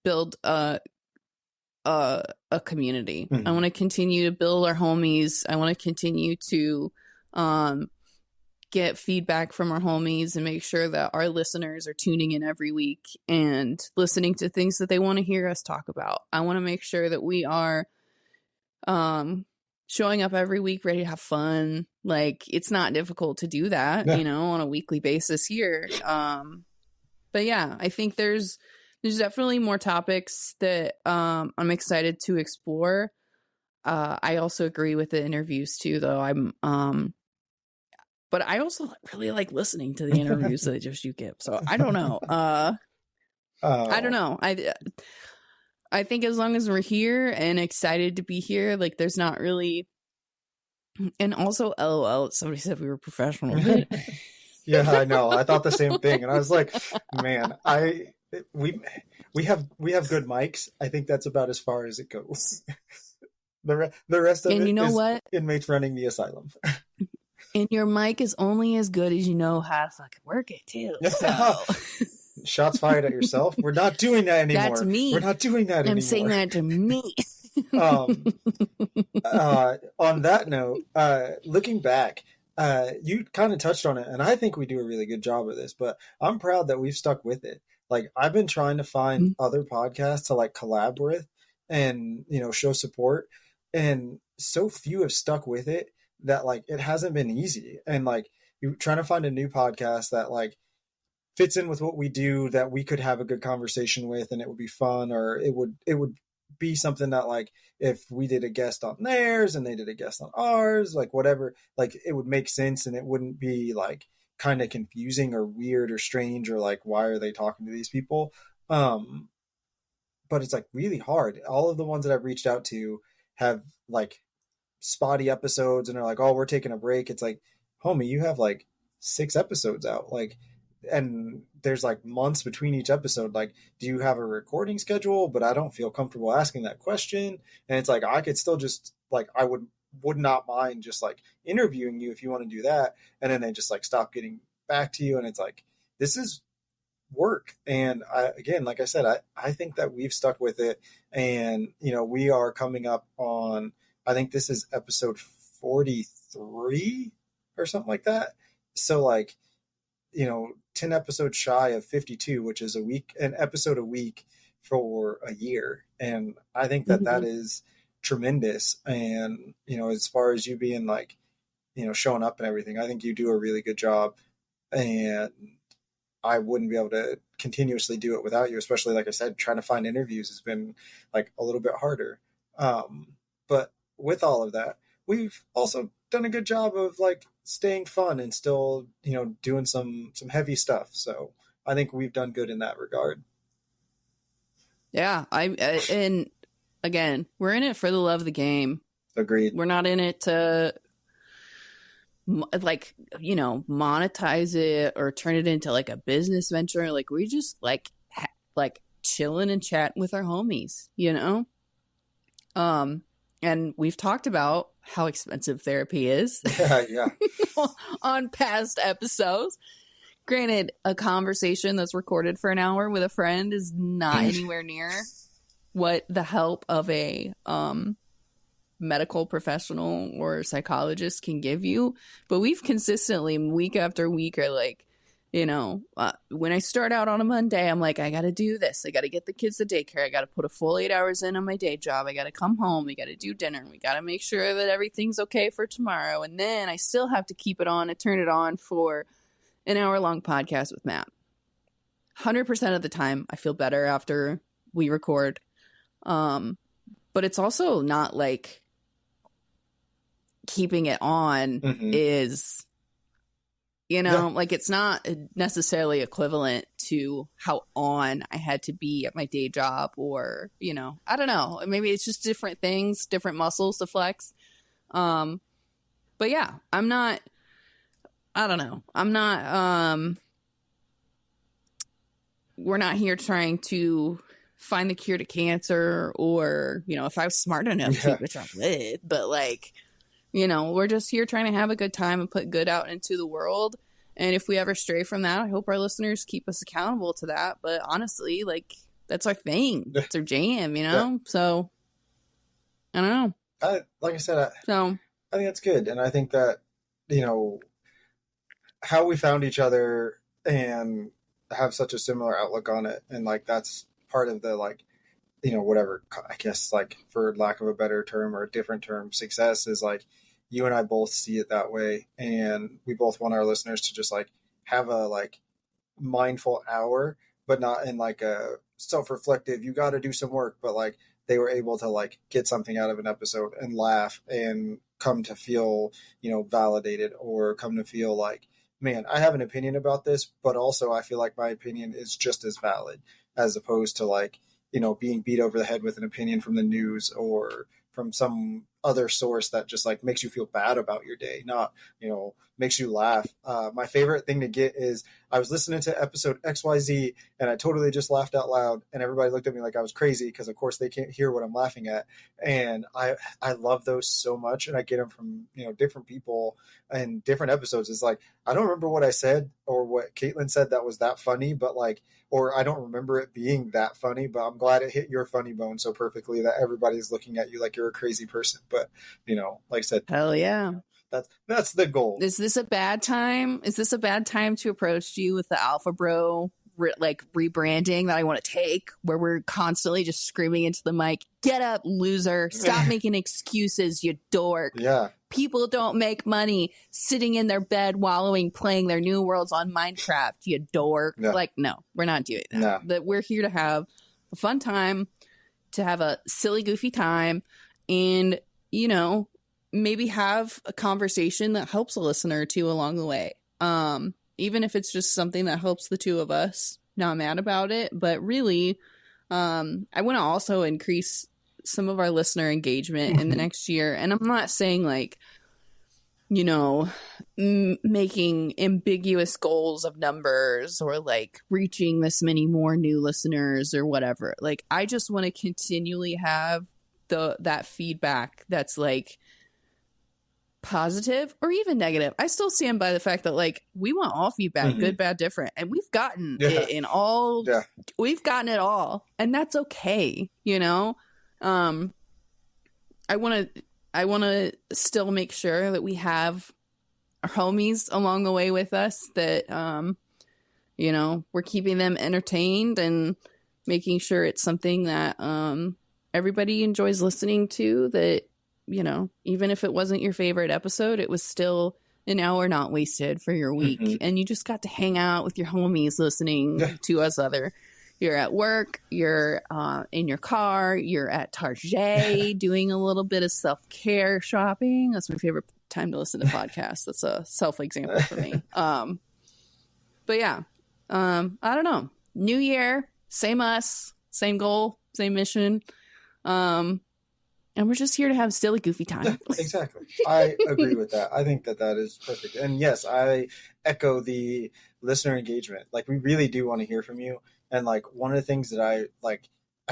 build a community. I want to continue to build our homies. I want to continue to get feedback from our homies and make sure that our listeners are tuning in every week and listening to things that they want to hear us talk about. I want to make sure that we are showing up every week ready to have fun. Like, it's not difficult to do that, you know, on a weekly basis here. But yeah, I think there's definitely more topics that I'm excited to explore. I also agree with the interviews too, though. But I also really like listening to the interviews that just you give. So I don't know. I don't know. I think as long as we're here and excited to be here, like there's not really. And also, LOL, somebody said we were professional. Yeah, I know. I thought the same thing, and I was like, man, we have good mics. I think that's about as far as it goes. The rest of and it you know is what? Inmates running the asylum. And your mic is only as good as you know how to fucking work it too. So. Shots fired at yourself. We're not doing that anymore. That's me. We're not doing that anymore. I'm saying that to me. On that note, looking back, you kind of touched on it, and I think we do a really good job of this, but I'm proud that we've stuck with it. Like, I've been trying to find other podcasts to like collab with and, you know, show support, and so few have stuck with it that like it hasn't been easy. And like, you're trying to find a new podcast that like fits in with what we do, that we could have a good conversation with, and it would be fun, or it would be something that like if we did a guest on theirs and they did a guest on ours, like whatever, like it would make sense and it wouldn't be like kind of confusing or weird or strange or like why are they talking to these people. But it's like really hard. All of the ones that I've reached out to have like spotty episodes and are like, oh, we're taking a break. It's like, homie, you have like 6 episodes out, like, and there's like months between each episode. Like, do you have a recording schedule? But I don't feel comfortable asking that question. And it's like, I could still just like, I would not mind just like interviewing you if you want to do that. And then they just like stop getting back to you. And it's like, this is work. And again, like I said, I think that we've stuck with it. And, you know, we are coming up on, I think this is episode 43 or something like that. So like, you know, 10 episodes shy of 52, which is an episode a week for a year. And I think that that is tremendous. And, you know, as far as you being like, you know, showing up and everything, I think you do a really good job. And I wouldn't be able to continuously do it without you, especially, like I said, trying to find interviews has been like a little bit harder. But with all of that, we've also done a good job of like staying fun and still, you know, doing some heavy stuff. So I think we've done good in that regard. Yeah, and again, we're in it for the love of the game. Agreed. We're not in it to like, you know, monetize it or turn it into like a business venture. Like we just like chilling and chatting with our homies, you know? And we've talked about how expensive therapy is Yeah. on past episodes. Granted, a conversation that's recorded for an hour with a friend is not anywhere near what the help of a medical professional or psychologist can give you. But we've consistently, week after week, are like, you know, when I start out on a Monday, I'm like, I got to do this. I got to get the kids to daycare. I got to put a full 8 hours in on my day job. I got to come home. We got to do dinner. We got to make sure that everything's okay for tomorrow. And then I still have to keep it on and turn it on for an hour-long podcast with Matt. 100% of the time, I feel better after we record. But it's also not like keeping it on is, you know, like it's not necessarily equivalent to how on I had to be at my day job, or, you know, I don't know. Maybe it's just different things, different muscles to flex. But yeah, we're not here trying to find the cure to cancer, or, you know, if I was smart enough to, which I would, but like, you know, we're just here trying to have a good time and put good out into the world. And if we ever stray from that, I hope our listeners keep us accountable to that. But honestly, like, that's our thing. It's our jam, you know? So, I don't know. I think that's good. And I think that, you know, how we found each other and have such a similar outlook on it. And like, that's part of the, like, you know, whatever, I guess, like, for lack of a better term or a different term, success is like, you and I both see it that way. And we both want our listeners to just like have a like mindful hour, but not in like a self-reflective, you got to do some work, but like they were able to like get something out of an episode and laugh and come to feel, you know, validated, or come to feel like, man, I have an opinion about this, but also I feel like my opinion is just as valid, as opposed to like, you know, being beat over the head with an opinion from the news or from some other source that just like makes you feel bad about your day, not, you know, makes you laugh. My favorite thing to get is I was listening to episode XYZ and I totally just laughed out loud, and everybody looked at me like I was crazy because of course they can't hear what I'm laughing at. And I love those so much, and I get them from, you know, different people and different episodes. It's like, I don't remember what I said or what Kaitlin said that was that funny, but like, or I don't remember it being that funny, but I'm glad it hit your funny bone so perfectly that everybody's looking at you like you're a crazy person. But, you know, like I said, hell yeah. That's the goal. Is this a bad time? Is this a bad time to approach you with the Alpha Bro rebranding that I want to take, where we're constantly just screaming into the mic, get up, loser, stop making excuses, you dork. Yeah. People don't make money sitting in their bed wallowing, playing their new worlds on Minecraft, you dork. Yeah. Like, no, we're not doing that. No. That we're here to have a fun time, to have a silly, goofy time, and, you know, maybe have a conversation that helps a listener or two along the way. Even if it's just something that helps the two of us, not mad about it. But really, I want to also increase some of our listener engagement in the next year. And I'm not saying like, you know, making ambiguous goals of numbers or like reaching this many more new listeners or whatever. Like, I just want to continually have that feedback that's like positive or even negative. I still stand by the fact that like we want all feedback, good, bad, different, and we've gotten it in all. Yeah. We've gotten it all, and that's okay. You know, I want to still make sure that we have our homies along the way with us. That you know, we're keeping them entertained and making sure it's something that everybody enjoys listening to. That, you know, even if it wasn't your favorite episode, it was still an hour not wasted for your week. And you just got to hang out with your homies listening to us you're at work, you're in your car, you're at Target doing a little bit of self-care shopping. That's my favorite time to listen to podcasts. That's a self-example for me. But yeah, I don't know. New year, same us, same goal, same mission. And we're just here to have silly, goofy time. Exactly. I agree with that. I think that that is perfect. And yes, I echo the listener engagement. Like, we really do want to hear from you. And like, one of the things that I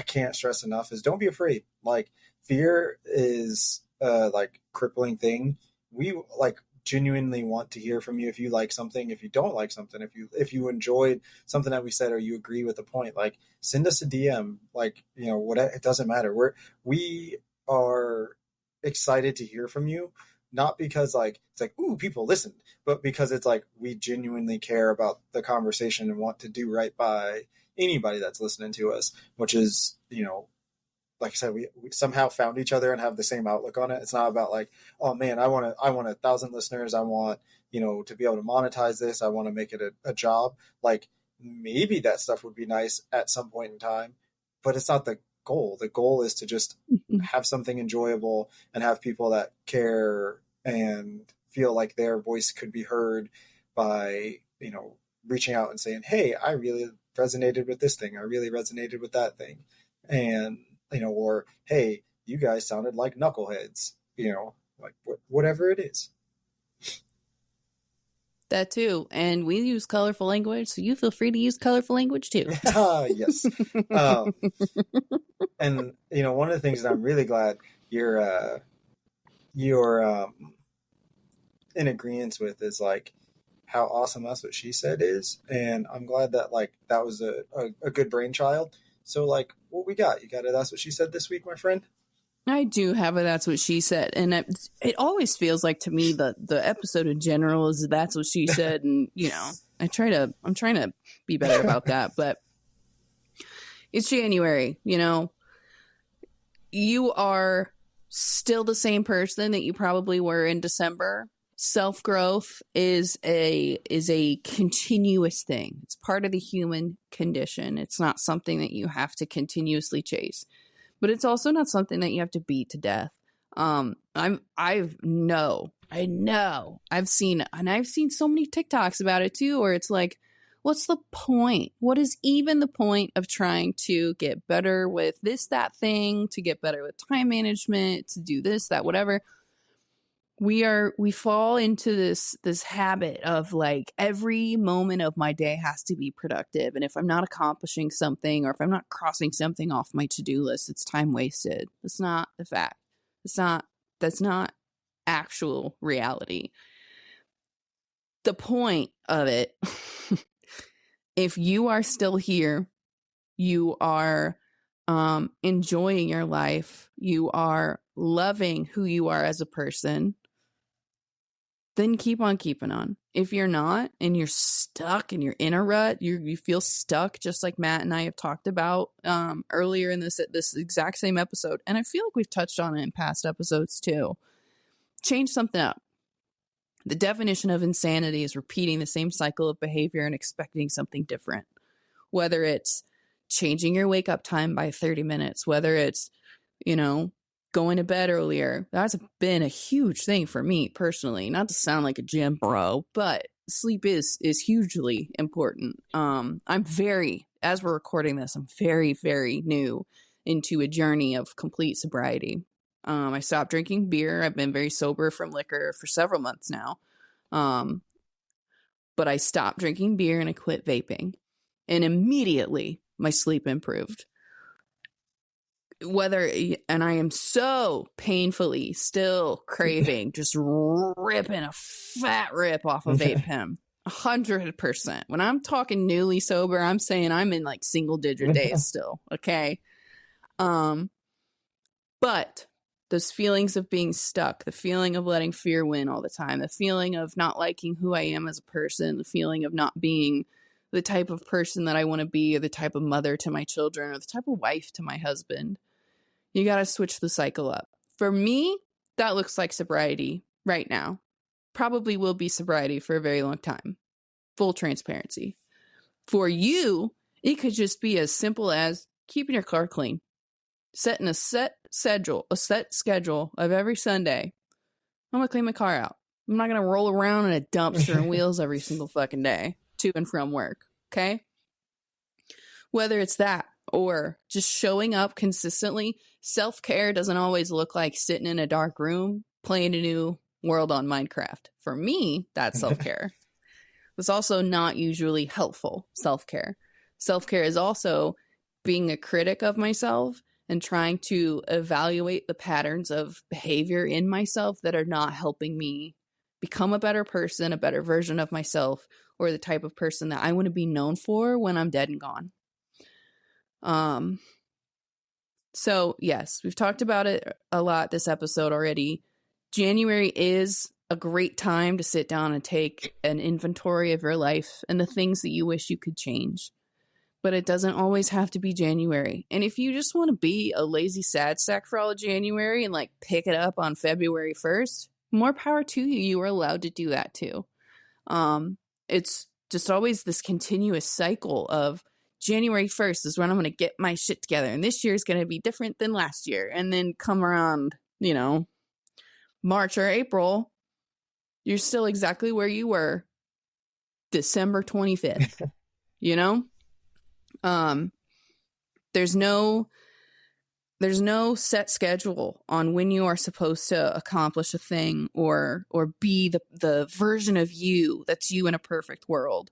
can't stress enough is don't be afraid. Like, fear is like crippling thing. We like genuinely want to hear from you if you like something, if you don't like something, if you enjoyed something that we said or you agree with the point, like send us a DM. Like, what, it doesn't matter. We are excited to hear from you, not because like it's like, ooh, people listened, but because it's like we genuinely care about the conversation and want to do right by anybody that's listening to us, which is, like I said, we somehow found each other and have the same outlook on it. It's not about like, oh man, I want 1,000 listeners. I want, to be able to monetize this. I want to make it a job. Like, maybe that stuff would be nice at some point in time, but it's not the goal. The goal is to just have something enjoyable and have people that care and feel like their voice could be heard by, reaching out and saying, hey, I really resonated with this thing. I really resonated with that thing. And, or, hey, you guys sounded like knuckleheads, like whatever it is. That too. And we use colorful language, so you feel free to use colorful language too. Yes. And, one of the things that I'm really glad you're in agreement with is like how awesome That's What She Said is. And I'm glad that like that was a good brainchild. So like, what we got? You got it. That's What She Said this week, my friend? I do have a That's What She Said. And it always feels like to me the episode in general is That's What She Said. And, I'm trying to be better about that. But it's January, you are still the same person that you probably were in December. Self-growth is a continuous thing. It's part of the human condition. It's not something that you have to continuously chase, but it's also not something that you have to beat to death. I know I've seen so many TikToks about it too, where it's like, what's the point? What is even the point of trying to get better with this, that thing, to get better with time management, to do this, that, whatever? We fall into this habit of like every moment of my day has to be productive. And if I'm not accomplishing something or if I'm not crossing something off my to-do list, it's time wasted. It's not the fact. That's not actual reality. The point of it, if you are still here, you are enjoying your life, you are loving who you are as a person, then keep on keeping on. If you're not and you're stuck and you're in a rut, you feel stuck, just like Matt and I have talked about earlier in this exact same episode. And I feel like we've touched on it in past episodes too. Change something up. The definition of insanity is repeating the same cycle of behavior and expecting something different. Whether it's changing your wake up time by 30 minutes, whether it's, going to bed earlier. That's been a huge thing for me personally. Not to sound like a gym bro, but sleep is hugely important. As we're recording this, I'm very, very new into a journey of complete sobriety. I stopped drinking beer. I've been very sober from liquor for several months now. But I stopped drinking beer and I quit vaping. And immediately my sleep improved. And I am so painfully still craving, just ripping a fat rip off of vape pen. 100%. When I'm talking newly sober, I'm saying I'm in like single digit days still. Okay. But those feelings of being stuck, the feeling of letting fear win all the time, the feeling of not liking who I am as a person, the feeling of not being the type of person that I want to be, or the type of mother to my children, or the type of wife to my husband. You got to switch the cycle up. For me, that looks like sobriety right now. Probably will be sobriety for a very long time. Full transparency. For you, it could just be as simple as keeping your car clean. Setting a set schedule of every Sunday. I'm going to clean my car out. I'm not going to roll around in a dumpster and wheels every single fucking day to and from work. Okay. Whether it's that or just showing up consistently, self-care doesn't always look like sitting in a dark room playing a new world on Minecraft. For me, that's self-care. It's also not usually helpful self-care. Self-care is also being a critic of myself and trying to evaluate the patterns of behavior in myself that are not helping me become a better person, a better version of myself, or the type of person that I want to be known for when I'm dead and gone. So yes, we've talked about it a lot this episode already. January is a great time to sit down and take an inventory of your life and the things that you wish you could change. But it doesn't always have to be January. And if you just want to be a lazy sad sack for all of January and like pick it up on February 1st, more power to you. You are allowed to do that too. It's just always this continuous cycle of January 1st is when I'm going to get my shit together. And this year is going to be different than last year. And then come around, March or April, you're still exactly where you were December 25th, There's no set schedule on when you are supposed to accomplish a thing or be the version of you that's you in a perfect world.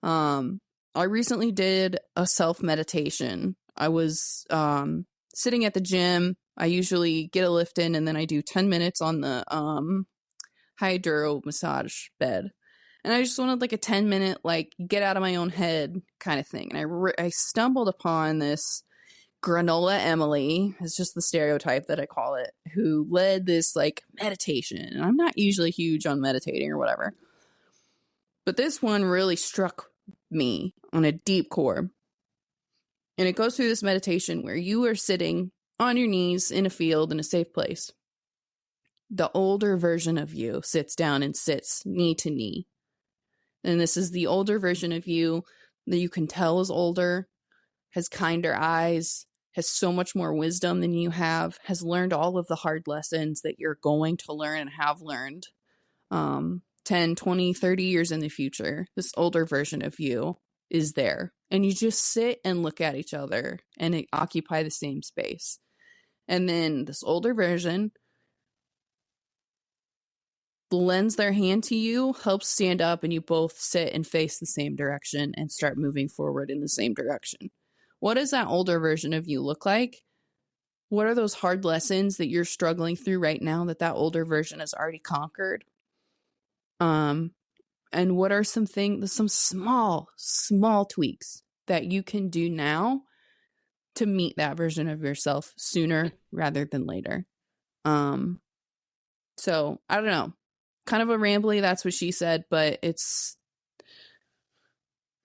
I recently did a self-meditation. I was sitting at the gym. I usually get a lift in and then I do 10 minutes on the hydro massage bed. And I just wanted like a 10-minute, like, get out of my own head kind of thing. And I stumbled upon this Granola Emily, it's just the stereotype that I call it, who led this like meditation. And I'm not usually huge on meditating or whatever, but this one really struck me on a deep core. And it goes through this meditation where you are sitting on your knees in a field in a safe place. The older version of you sits down and sits knee to knee. And this is the older version of you that you can tell is older, has kinder eyes, has so much more wisdom than you have, has learned all of the hard lessons that you're going to learn and have learned 10, 20, 30 years in the future. This older version of you is there. And you just sit and look at each other and occupy the same space. And then this older version lends their hand to you, helps stand up, and you both sit and face the same direction and start moving forward in the same direction. What does that older version of you look like? What are those hard lessons that you're struggling through right now that older version has already conquered? And what are some small tweaks that you can do now to meet that version of yourself sooner rather than later? So I don't know. Kind of a rambly, that's what she said, but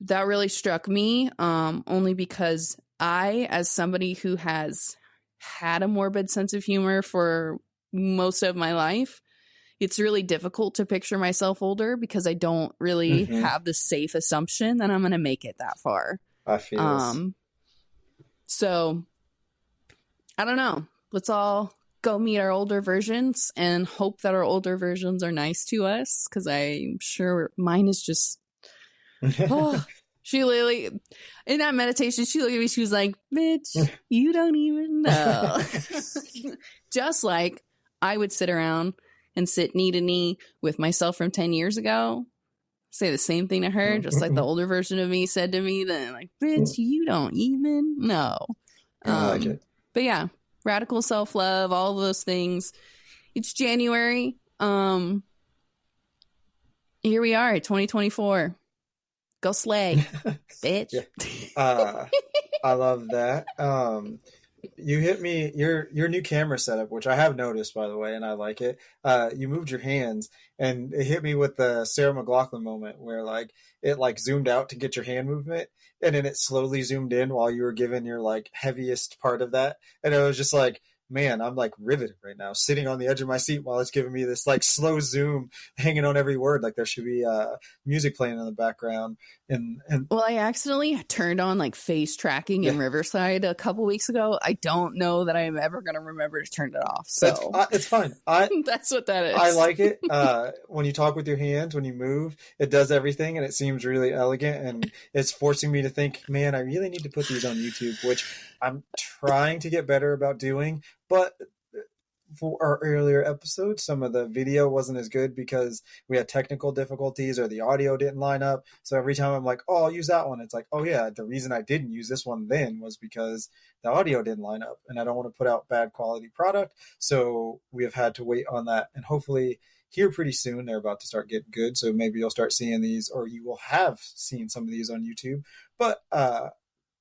that really struck me, only because I, as somebody who has had a morbid sense of humor for most of my life, it's really difficult to picture myself older because I don't really have the safe assumption that I'm going to make it that far. I feel this. So I don't know. Let's all go meet our older versions and hope that our older versions are nice to us, because I'm sure mine is just she literally, in that meditation, she looked at me, she was like, bitch, you don't even know. Just like I would sit around and sit knee to knee with myself from 10 years ago, say the same thing to her, just like the older version of me said to me then, like, bitch, you don't even know. I like it. But yeah, radical self-love, all of those things. It's January. Here we are, 2024. Go slay, bitch. I love that. You hit me, your new camera setup, which I have noticed, by the way, and I like it. You moved your hands, and it hit me with the Sarah McLachlan moment where like it like zoomed out to get your hand movement, and then it slowly zoomed in while you were giving your like heaviest part of that, and it was just like man, I'm like riveted right now, sitting on the edge of my seat while it's giving me this like slow zoom, hanging on every word. Like there should be music playing in the background. And Well, I accidentally turned on like face tracking in Riverside a couple weeks ago. I don't know that I'm ever going to remember to turn it off. So it's fine. That's what that is. I like it. When you talk with your hands, when you move, it does everything, and it seems really elegant. And it's forcing me to think, man, I really need to put these on YouTube, which I'm trying to get better about doing. But for our earlier episodes, some of the video wasn't as good because we had technical difficulties or the audio didn't line up. So every time I'm like, oh, I'll use that one, it's like, oh yeah, the reason I didn't use this one then was because the audio didn't line up, and I don't want to put out bad quality product. So we have had to wait on that, and hopefully here pretty soon they're about to start getting good. So maybe you'll start seeing these, or you will have seen some of these on YouTube. But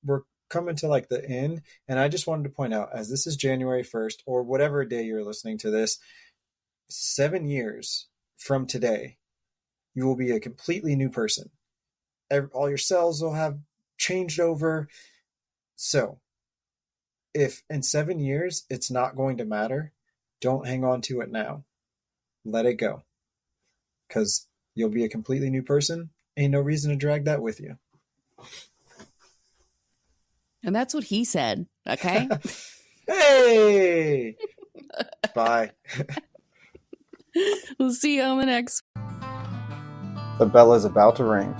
we're coming to like the end, and I just wanted to point out, as this is January 1st or whatever day you're listening to this, 7 years from today you will be a completely new person. All your cells will have changed over. So if in 7 years it's not going to matter, don't hang on to it now. Let it go, because you'll be a completely new person. Ain't no reason to drag that with you. And that's what he said, okay? Hey! Bye. We'll see you on the next. The bell is about to ring.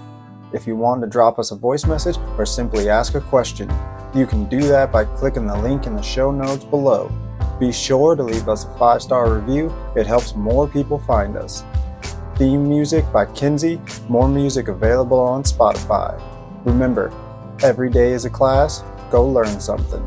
If you want to drop us a voice message or simply ask a question, you can do that by clicking the link in the show notes below. Be sure to leave us a 5-star review. It helps more people find us. Theme music by Kinsey. More music available on Spotify. Remember, every day is a class. Go learn something.